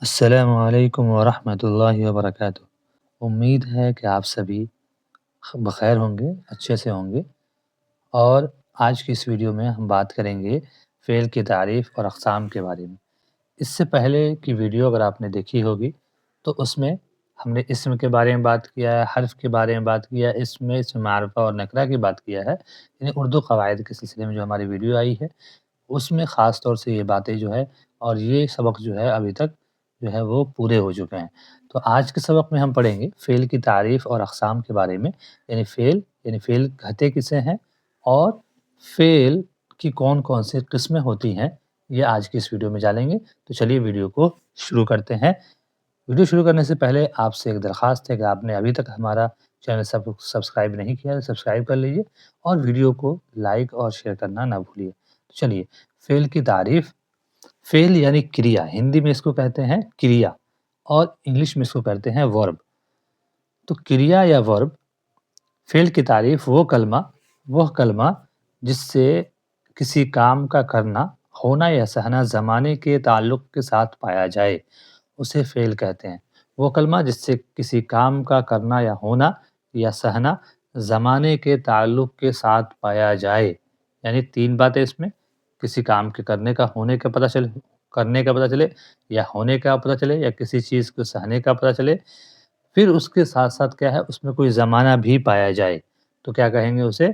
السلام علیکم ورحمۃ اللہ وبرکاتہ۔ امید ہے کہ آپ سبھی بخیر ہوں گے، اچھے سے ہوں گے، اور آج کی اس ویڈیو میں ہم بات کریں گے فعل کی تعریف اور اقسام کے بارے میں۔ اس سے پہلے کی ویڈیو اگر آپ نے دیکھی ہوگی تو اس میں ہم نے اسم کے بارے میں بات کیا ہے، حرف کے بارے میں بات کیا ہے، اسم معرفہ اور نکرہ کی بات کیا ہے، یعنی اردو قواعد کے سلسلے میں جو ہماری ویڈیو آئی ہے اس میں خاص طور سے یہ باتیں جو ہے اور یہ سبق جو ہے ابھی تک جو ہے وہ پورے ہو چکے ہیں۔ تو آج کے سبق میں ہم پڑھیں گے فعل کی تعریف اور اقسام کے بارے میں، یعنی فعل کہتے کسے ہیں اور فعل کی کون کون سی قسمیں ہوتی ہیں، یہ آج کی اس ویڈیو میں جانیں گے۔ تو چلیے ویڈیو کو شروع کرتے ہیں۔ ویڈیو شروع کرنے سے پہلے آپ سے ایک درخواست ہے کہ آپ نے ابھی تک ہمارا چینل سبسکرائب نہیں کیا ہے، سبسکرائب کر لیجئے اور ویڈیو کو لائک اور شیئر کرنا نہ بھولیے۔ چلیے فعل کی تعریف۔ فعل یعنی کریا، ہندی میں اس کو کہتے ہیں کریا اور انگلش میں اس کو کہتے ہیں ورب۔ تو کریا یا ورب، فعل کی تعریف وہ کلمہ جس سے کسی کام کا کرنا، ہونا یا سہنا زمانے کے تعلق کے ساتھ پایا جائے اسے فعل کہتے ہیں۔ وہ کلمہ جس سے کسی کام کا کرنا یا ہونا یا سہنا زمانے کے تعلق کے ساتھ پایا جائے، یعنی تین باتیں اس میں: کسی کام کے کرنے کا ہونے کا پتہ چلے یا ہونے کا پتہ چلے یا کسی چیز کو سہنے کا پتہ چلے، پھر اس کے ساتھ ساتھ کیا ہے، اس میں کوئی زمانہ بھی پایا جائے تو کیا کہیں گے، اسے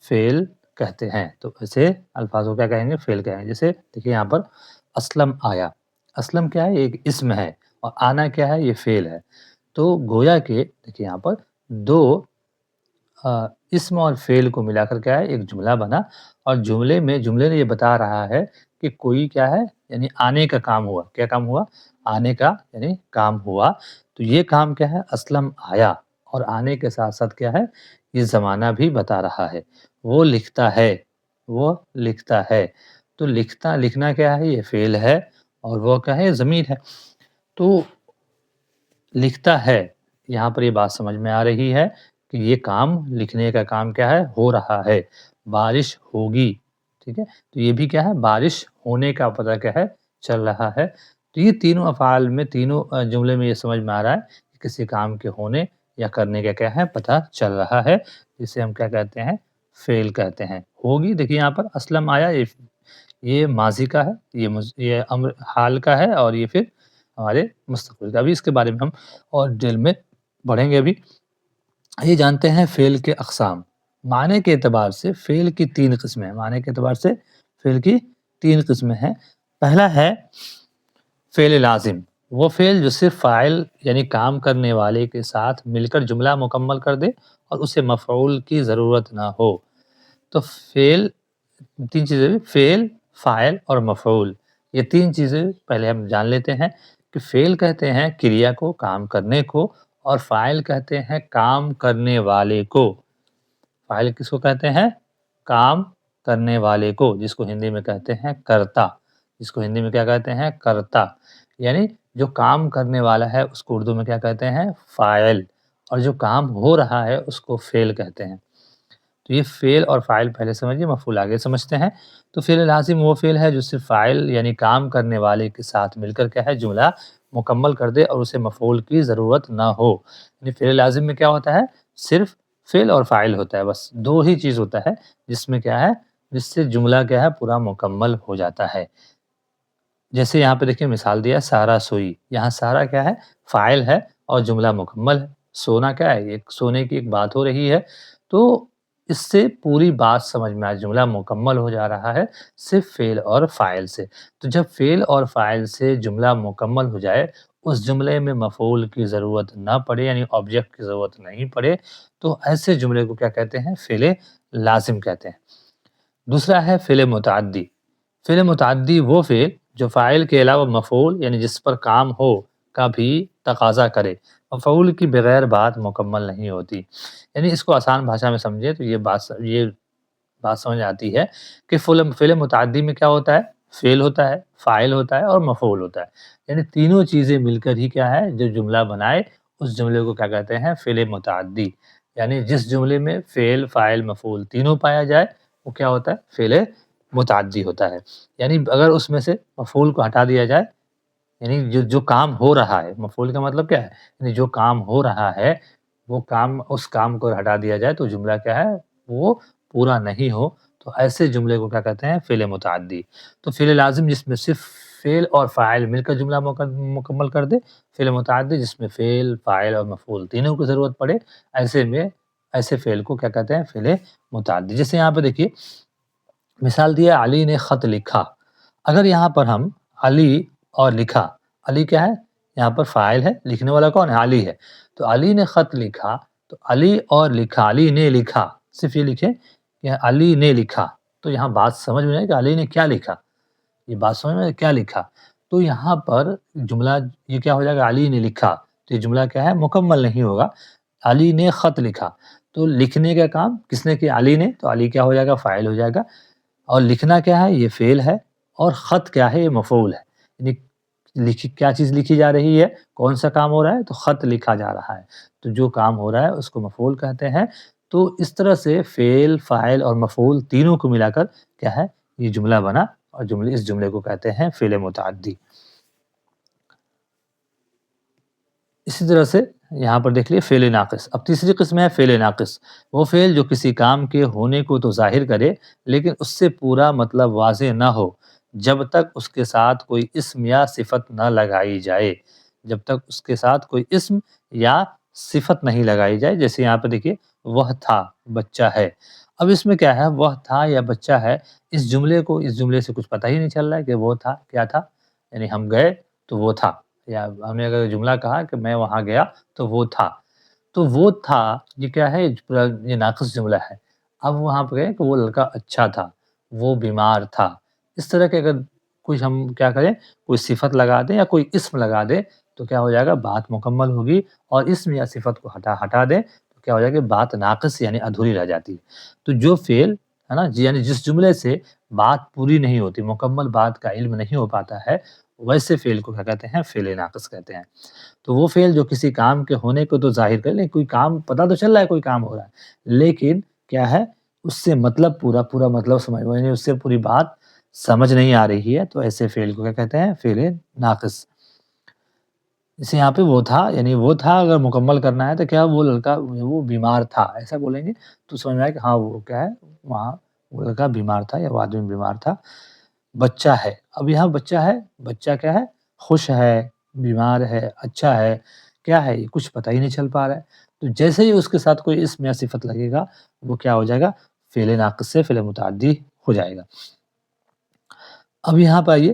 فعل کہتے ہیں۔ تو ایسے الفاظ کو کیا کہیں گے، فعل کہیں گے۔ جیسے دیکھیے یہاں پر اسلم آیا، اسلم کیا ہے، ایک اسم ہے، اور آنا کیا ہے، یہ فعل ہے۔ تو گویا کہ دیکھیے یہاں پر دو اسم اور فعل کو ملا کر کیا ہے، ایک جملہ بنا، اور جملے نے یہ بتا رہا ہے کہ کوئی کیا ہے، یعنی آنے کا کام ہوا۔ کیا کام ہوا؟ آنے کا یعنی کام ہوا۔ تو یہ کام کیا ہے، اسلم آیا، اور آنے کے ساتھ ساتھ کیا ہے، یہ زمانہ بھی بتا رہا ہے۔ وہ لکھتا ہے۔ تو لکھنا کیا ہے، یہ فعل ہے، اور وہ کیا ہے، ضمیر ہے۔ تو لکھتا ہے، یہاں پر یہ بات سمجھ میں آ رہی ہے کہ یہ کام، لکھنے کا کام کیا ہے، ہو رہا ہے۔ بارش ہوگی، ٹھیک ہے، تو یہ بھی کیا ہے، بارش ہونے کا پتہ کیا ہے، چل رہا ہے۔ تو یہ تینوں افعال میں، تینوں جملے میں یہ سمجھ میں آ رہا ہے کہ کسی کام کے ہونے یا کرنے کا کیا ہے، پتہ چل رہا ہے، جسے ہم کیا کہتے ہیں، فعل کہتے ہیں۔ ہوگی، دیکھیے یہاں پر اسلم آیا، یہ ماضی کا ہے، یہ امر حال کا ہے، اور یہ پھر ہمارے مستقبل کا۔ ابھی اس کے بارے میں ہم اور ڈیل میں پڑھیں گے۔ ابھی یہ جانتے ہیں فعل کے اقسام۔ معنی کے اعتبار سے فعل کی تین قسمیں ہیں۔ معنی کے اعتبار سے فعل کی تین قسمیں ہیں۔ پہلا ہے فعل لازم، وہ فعل جو صرف فاعل یعنی کام کرنے والے کے ساتھ مل کر جملہ مکمل کر دے اور اسے مفعول کی ضرورت نہ ہو۔ تو فعل، تین چیزیں، فعل، فاعل اور مفعول، یہ تین چیزیں پہلے ہم جان لیتے ہیں کہ فعل کہتے ہیں کریا کو، کام کرنے کو، اور فاعل کہتے ہیں کام کرنے والے کو۔ فاعل کس کو کہتے ہیں؟ کام کرنے والے کو، جس کو ہندی میں کہتے ہیں کرتا۔ جس کو ہندی میں کیا کہتے ہیں؟ کرتا۔ یعنی جو کام کرنے والا ہے اس کو اردو میں کیا کہتے ہیں؟ فاعل، اور جو کام ہو رہا ہے اس کو فعل کہتے ہیں۔ تو یہ فعل اور فاعل پہلے سمجھیے، مفعول آگے سمجھتے ہیں۔ تو فعل لازم وہ فعل ہے جو صرف فاعل یعنی کام کرنے والے کے ساتھ مل کر کیا ہے، جملہ مکمل کر دے اور اسے مفعول کی ضرورت نہ ہو۔ یعنی فعل لازم میں کیا ہوتا ہے؟ صرف فعل اور فاعل ہوتا ہے، بس دو ہی چیز ہوتا ہے جس میں کیا ہے، جس سے جملہ کیا ہے، پورا مکمل ہو جاتا ہے۔ جیسے یہاں پہ دیکھیں مثال دیا، سارا سوئی، یہاں سارا کیا ہے، فاعل ہے اور جملہ مکمل ہے۔ سونا کیا ہے، ایک سونے کی ایک بات ہو رہی ہے، تو اس سے پوری بات سمجھ میں آ، جملہ مکمل ہو جا رہا ہے صرف فعل اور فاعل سے۔ تو جب فعل اور فاعل سے جملہ مکمل ہو جائے، اس جملے میں مفعول کی ضرورت نہ پڑے، یعنی آبجیکٹ کی ضرورت نہیں پڑے، تو ایسے جملے کو کیا کہتے ہیں، فعل لازم کہتے ہیں۔ دوسرا ہے فعل متعدی۔ فعل متعدی وہ فعل جو فاعل کے علاوہ مفعول یعنی جس پر کام ہو کا بھی تقاضا کرے، مفعول کی بغیر بات مکمل نہیں ہوتی۔ یعنی اس کو آسان بھاشا میں سمجھے تو یہ بات سمجھ آتی ہے کہ فعل متعدی میں کیا ہوتا ہے، فعل ہوتا ہے، فاعل ہوتا ہے اور مفعول ہوتا ہے۔ یعنی تینوں چیزیں مل کر ہی کیا ہے، جو جملہ بنائے اس جملے کو کیا کہتے ہیں، فعل متعدی۔ یعنی جس جملے میں فعل، فاعل، مفعول تینوں پایا جائے وہ کیا ہوتا ہے، فعل متعدی ہوتا ہے۔ یعنی اگر اس میں سے مفعول کو ہٹا دیا جائے، یعنی جو کام ہو رہا ہے، مفعول کا مطلب کیا ہے؟ یعنی جو کام ہو رہا ہے وہ کام، اس کام کو ہٹا دیا جائے تو جملہ کیا ہے؟ وہ پورا نہیں ہو، تو ایسے جملے کو کیا کہتے ہیں؟ فعل متعدی۔ تو فعل لازم جس میں صرف فعل اور فاعل مل کر جملہ مکمل کر دے، فعل متعدی جس میں فعل، فاعل اور مفعول تینوں کی ضرورت پڑے، ایسے فعل کو کیا کہتے ہیں؟ فعل متعدی۔ جیسے یہاں پہ دیکھیے مثال دیا، علی نے خط لکھا۔ اگر یہاں پر ہم علی اور لکھا، علی کیا ہے؟ یہاں پر فاعل ہے، لکھنے والا کون ہے؟ علی ہے۔ تو علی نے خط لکھا، تو علی اور لکھا، علی نے لکھا، صرف یہ لکھیں کہ علی نے لکھا، تو یہاں بات سمجھ میں آئے کہ علی نے کیا لکھا، یہ بات سمجھ میں کیا لکھا۔ تو یہاں پر جملہ یہ کیا ہو جائے گا؟ علی نے لکھا، تو یہ جملہ کیا ہے؟ مکمل نہیں ہوگا۔ علی نے خط لکھا، تو لکھنے کا کام کس نے کیا؟ علی نے، تو علی کیا ہو جائے گا؟ فاعل ہو جائے گا، اور لکھنا کیا ہے؟ یہ فعل ہے، اور خط کیا ہے؟ یہ مفعول ہے۔ یعنی کیا چیز لکھی جا رہی ہے؟ کون سا کام ہو رہا ہے؟ تو خط لکھا جا رہا ہے، تو جو کام ہو رہا ہے اس کو مفعول کہتے ہیں۔ تو اس طرح سے فعل، فاعل اور مفعول تینوں کو ملا کر کیا ہے؟ یہ جملہ بنا، اور اس جملے کو کہتے ہیں فعل متعدی۔ اسی طرح سے یہاں پر دیکھ لیے فعل ناقص۔ اب تیسری قسم ہے فعل ناقص، وہ فعل جو کسی کام کے ہونے کو تو ظاہر کرے لیکن اس سے پورا مطلب واضح نہ ہو جب تک اس کے ساتھ کوئی اسم یا صفت نہ لگائی جائے، جب تک اس کے ساتھ کوئی اسم یا صفت نہیں لگائی جائے۔ جیسے یہاں پہ دیکھیے، وہ تھا، بچہ ہے۔ اب اس میں کیا ہے؟ وہ تھا یا بچہ ہے، اس جملے سے کچھ پتہ ہی نہیں چل رہا ہے کہ وہ تھا کیا تھا، یعنی ہم گئے تو وہ تھا، یا ہم نے اگر جملہ کہا کہ میں وہاں گیا تو وہ تھا، تو وہ تھا یہ کیا ہے؟ یہ ناقص جملہ ہے۔ اب وہاں پہ گئے کہ وہ لڑکا اچھا تھا، وہ بیمار تھا، اس طرح کے اگر کچھ ہم کیا کریں، کوئی صفت لگا دیں یا کوئی اسم لگا دیں تو کیا ہو جائے گا؟ بات مکمل ہوگی، اور اسم یا صفت کو ہٹا دیں تو کیا ہو جائے گا؟ بات ناقص یعنی ادھوری رہ جاتی ہے۔ تو جو فعل ہے نا، یعنی جس جملے سے بات پوری نہیں ہوتی، مکمل بات کا علم نہیں ہو پاتا ہے، ویسے فعل کو کیا کہتے ہیں؟ فعل ناقص کہتے ہیں۔ تو وہ فعل جو کسی کام کے ہونے کو تو ظاہر کر لیں، کوئی کام پتہ تو چل رہا ہے، کوئی کام ہو رہا ہے، لیکن کیا ہے؟ اس سے مطلب پورا مطلب سمجھ، یعنی اس سے پوری بات سمجھ نہیں آ رہی ہے، تو ایسے فعل کو کیا کہتے ہیں؟ فعل ناقص۔ جیسے یہاں پہ وہ تھا، یعنی وہ تھا اگر مکمل کرنا ہے تو کیا وہ لڑکا وہ بیمار تھا، ایسا بولیں گے تو سمجھ میں آئے کہ ہاں وہ کیا ہے؟ وہاں وہ لڑکا بیمار تھا یا وہ آدمی بیمار تھا۔ بچہ ہے، اب یہاں بچہ ہے، بچہ کیا ہے؟ خوش ہے، بیمار ہے، اچھا ہے، کیا ہے؟ یہ کچھ پتہ ہی نہیں چل پا رہا ہے۔ تو جیسے ہی اس کے ساتھ کوئی اسم یا صفت لگے گا، وہ کیا ہو جائے گا؟ فعل ناقص سے فعل متعدی ہو جائے گا۔ اب یہاں پہ آئیے،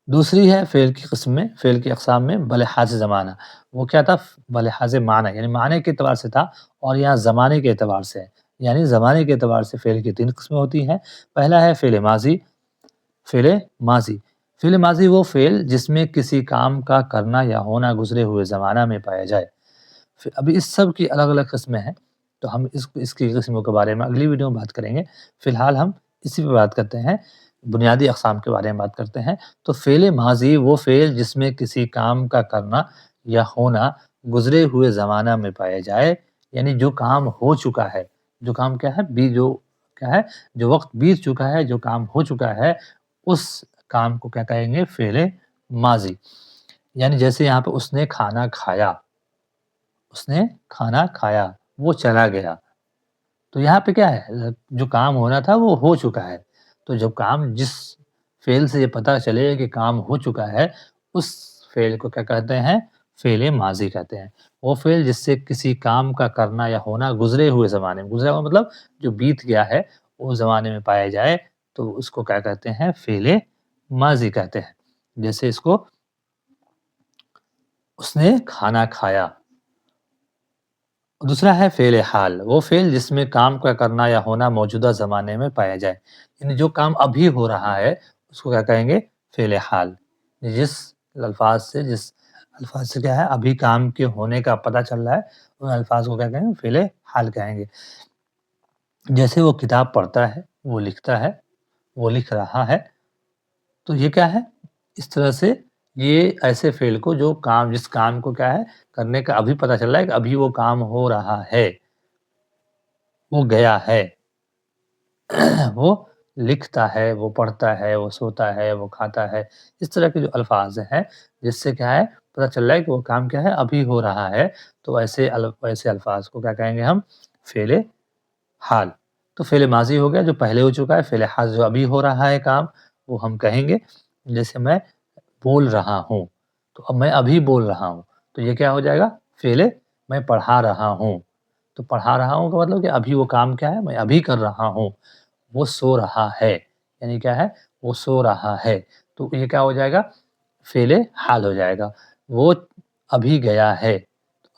دوسری ہے فعل کی قسم میں، فعل کی اقسام میں بلحاظ زمانہ۔ وہ کیا تھا؟ بلحاظ معنی، یعنی معنی کے اعتبار سے تھا، اور یہاں زمانے کے اعتبار سے ہے، یعنی زمانے کے اعتبار سے فعل کی تین قسمیں ہوتی ہیں۔ پہلا ہے فعل ماضی۔ فعل ماضی، فعل ماضی وہ فعل جس میں کسی کام کا کرنا یا ہونا گزرے ہوئے زمانہ میں پایا جائے۔ ابھی اس سب کی الگ الگ قسمیں ہیں، تو ہم اس کی قسموں کے بارے میں اگلی ویڈیو میں بات کریں گے۔ فی الحال ہم اسی پہ بات کرتے ہیں، بنیادی اقسام کے بارے میں بات کرتے ہیں۔ تو فعل ماضی وہ فعل جس میں کسی کام کا کرنا یا ہونا گزرے ہوئے زمانہ میں پایا جائے، یعنی جو کام ہو چکا ہے، جو کام کیا ہے؟ جو وقت بیت چکا ہے، جو کام ہو چکا ہے، اس کام کو کیا کہیں گے؟ فعل ماضی۔ یعنی جیسے یہاں پہ اس نے کھانا کھایا، اس نے کھانا کھایا، وہ چلا گیا، تو یہاں پہ کیا ہے؟ جو کام ہونا تھا وہ ہو چکا ہے۔ تو جب کام، جس فعل سے یہ پتہ چلے کہ کام ہو چکا ہے، اس فعل کو کیا کہتے ہیں؟ فعل ماضی کہتے ہیں۔ وہ فعل جس سے کسی کام کا کرنا یا ہونا گزرے ہوئے زمانے میں، گزرا ہوا مطلب جو بیت گیا ہے، وہ زمانے میں پایا جائے تو اس کو کیا کہتے ہیں؟ فعل ماضی کہتے ہیں۔ جیسے اس نے کھانا کھایا۔ دوسرا ہے فعل حال، وہ فعل جس میں کام کا کرنا یا ہونا موجودہ زمانے میں پایا جائے، یعنی جو کام ابھی ہو رہا ہے اس کو کیا کہیں گے؟ فعل حال۔ جس الفاظ سے کیا ہے؟ ابھی کام کے ہونے کا پتہ چل رہا ہے، ان الفاظ کو کیا کہیں گے؟ فعل حال کہیں گے۔ جیسے وہ کتاب پڑھتا ہے، وہ لکھتا ہے، وہ لکھ رہا ہے، تو یہ کیا ہے؟ اس طرح سے یہ ایسے فعل کو جو کام، جس کام کو کیا ہے؟ کرنے کا ابھی پتہ چل رہا ہے کہ ابھی وہ کام ہو رہا ہے، وہ گیا ہے، وہ لکھتا ہے، وہ پڑھتا ہے، وہ سوتا ہے، وہ کھاتا ہے، اس طرح کے جو الفاظ ہیں جس سے کیا ہے پتہ چل رہا ہے کہ وہ کام کیا ہے ابھی ہو رہا ہے، تو ایسے الفاظ کو کیا کہیں گے ہم؟ فعل حال۔ تو فعل ماضی ہو گیا جو پہلے ہو چکا ہے، فعل حال جو ابھی ہو رہا ہے کام وہ ہم کہیں گے، جیسے میں بول رہا ہوں، تو اب میں ابھی بول رہا ہوں، تو یہ کیا ہو جائے گا؟ فعل میں پڑھا رہا ہوں۔ تو پڑھا رہا ہوں کا مطلب کہ ابھی وہ کام کیا ہے میں ابھی کر رہا ہوں۔ وہ سو رہا ہے، یعنی کیا ہے وہ سو رہا ہے، تو یہ کیا ہو جائے گا؟ فعل حال ہو جائے گا۔ وہ ابھی گیا ہے،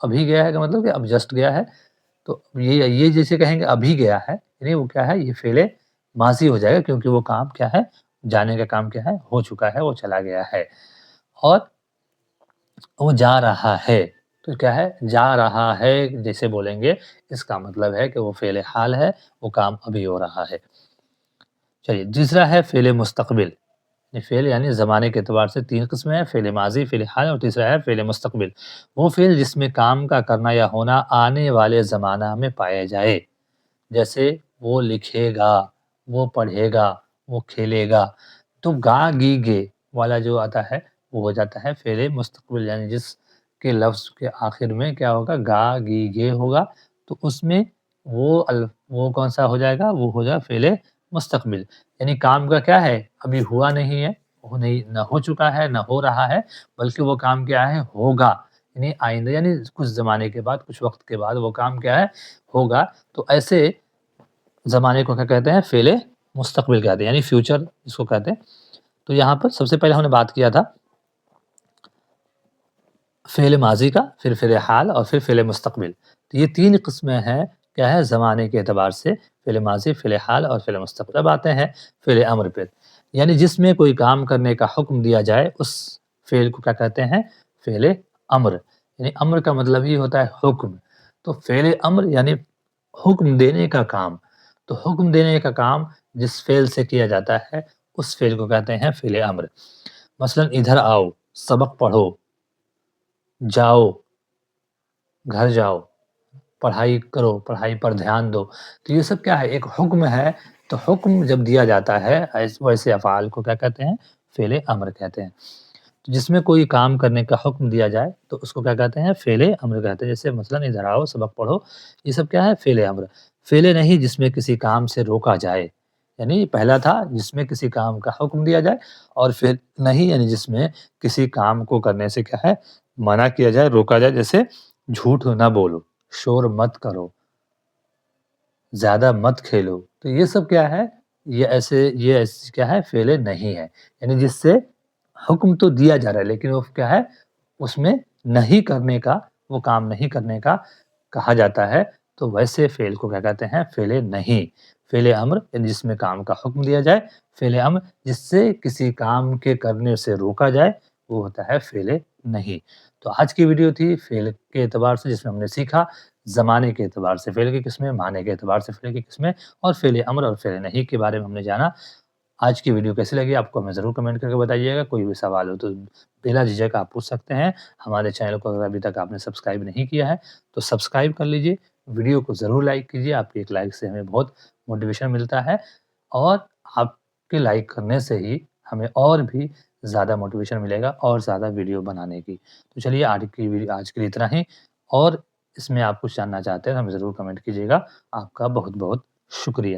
ابھی گیا ہے کا مطلب کہ اب جسٹ گیا ہے، تو یہ جیسے کہیں گے ابھی گیا ہے، یعنی وہ کیا ہے یہ فعل ماضی ہو جائے گا، کیونکہ وہ کام کیا ہے جانے کا کام کیا ہے ہو چکا ہے، وہ چلا گیا ہے۔ اور وہ جا رہا ہے، تو کیا ہے جا رہا ہے جیسے بولیں گے، اس کا مطلب ہے کہ وہ فعل حال ہے، وہ کام ابھی ہو رہا ہے۔ چلیے دوسرا ہے فعل مستقبل۔ یہ فعل یعنی زمانے کے اعتبار سے تین قسمیں ہیں، فعل ماضی، فعل حال اور تیسرا ہے فعل مستقبل۔ وہ فعل جس میں کام کا کرنا یا ہونا آنے والے زمانہ میں پایا جائے، جیسے وہ لکھے گا، وہ پڑھے گا، وہ کھیلے گا۔ تو گا گی گے والا جو آتا ہے وہ ہو جاتا ہے فعل مستقبل، یعنی جس کے لفظ کے آخر میں کیا ہوگا گا گی گے ہوگا، تو اس میں وہ کون سا ہو جائے گا؟ وہ ہو جائے فعل مستقبل، یعنی کام کا کیا ہے ابھی ہوا نہیں ہے، نہ ہو چکا ہے نہ ہو رہا ہے، بلکہ وہ کام کیا ہے ہوگا، یعنی آئندہ، یعنی کچھ زمانے کے بعد کچھ وقت کے بعد وہ کام کیا ہے ہوگا۔ تو ایسے زمانے کو کیا کہتے ہیں؟ فعل مستقبل کہتے ہیں، یعنی فیوچر اس کو کہتے ہیں۔ تو یہاں پر سب سے پہلے ہم نے بات کیا تھا فعل ماضی کا، پھر فعل حال اور پھر فعل مستقبل۔ تو یہ تین قسمیں ہیں کیا ہے زمانے کے اعتبار سے، فعل ماضی، فعل حال اور فعل مستقبل۔ اب آتے ہیں فعل امر پہ، یعنی جس میں کوئی کام کرنے کا حکم دیا جائے اس فعل کو کیا کہتے ہیں؟ فعل امر، یعنی امر کا مطلب ہی ہوتا ہے حکم۔ تو فعل امر یعنی حکم دینے کا کام، تو حکم دینے کا کام جس فعل سے کیا جاتا ہے اس فعل کو کہتے ہیں فعل امر۔ مثلا ادھر آؤ، سبق پڑھو، جاؤ، گھر جاؤ، پڑھائی کرو، پڑھائی پر دھیان دو، تو یہ سب کیا ہے ایک حکم ہے۔ تو حکم جب دیا جاتا ہے ویسے افعال کو کیا کہتے ہیں؟ فعل امر کہتے ہیں۔ جس میں کوئی کام کرنے کا حکم دیا جائے تو اس کو کیا کہتے ہیں؟ فعل امر کہتے ہیں۔ جیسے مثلا ادھر آؤ، سبق پڑھو، یہ سب کیا ہے فعل امر۔ فعل نہیں جس میں کسی کام سے روکا جائے، یعنی پہلا تھا جس میں کسی کام کا حکم دیا جائے، اور فعل نہیں یعنی جس میں کسی کام کو کرنے سے کیا ہے منع کیا جائے، روکا جائے، جیسے جھوٹ نہ بولو، شور مت کرو، زیادہ مت کھیلو۔ تو یہ سب کیا ہے یہ ایسے کیا ہے فعل نہیں ہے، یعنی جس سے حکم تو دیا جا رہا ہے لیکن وہ کیا ہے اس میں نہیں کرنے کا، وہ کام نہیں کرنے کا کہا جاتا ہے، تو ویسے فعل کو کیا کہتے ہیں؟ فعل نہیں۔ فعل امر یعنی جس میں کام کا حکم دیا جائے، فعل امر جس سے کسی کام کے کرنے سے روکا جائے، وہ ہوتا ہے فعل نہیں۔ تو آج کی ویڈیو تھی فعل کے اعتبار سے، جس میں ہم نے سیکھا زمانے کے اعتبار سے فعل کی قسمیں، معنی کے اعتبار سے فعل کی قسمیں، اور فعل امر اور فعل نہیں کے بارے میں ہم نے جانا۔ آج کی ویڈیو کیسی لگی آپ کو ہمیں ضرور کمنٹ کر کے بتائیے گا۔ کوئی بھی سوال ہو تو بلا جھجک آپ پوچھ سکتے ہیں۔ ہمارے چینل کو اگر ابھی تک آپ نے سبسکرائب نہیں کیا ہے تو سبسکرائب کر لیجئے، ویڈیو کو ضرور لائک کیجئے، آپ کے ایک لائک سے ہمیں بہت موٹیویشن ملتا ہے، اور آپ کے لائک کرنے سے ہی ہمیں اور بھی زیادہ موٹیویشن ملے گا اور زیادہ ویڈیو بنانے کی۔ تو چلیے آج کے لیے اتنا ہی، اور اس میں آپ کچھ جاننا چاہتے ہیں تو ہمیں ضرور کمنٹ کیجیے گا۔ آپ کا بہت بہت شکریہ۔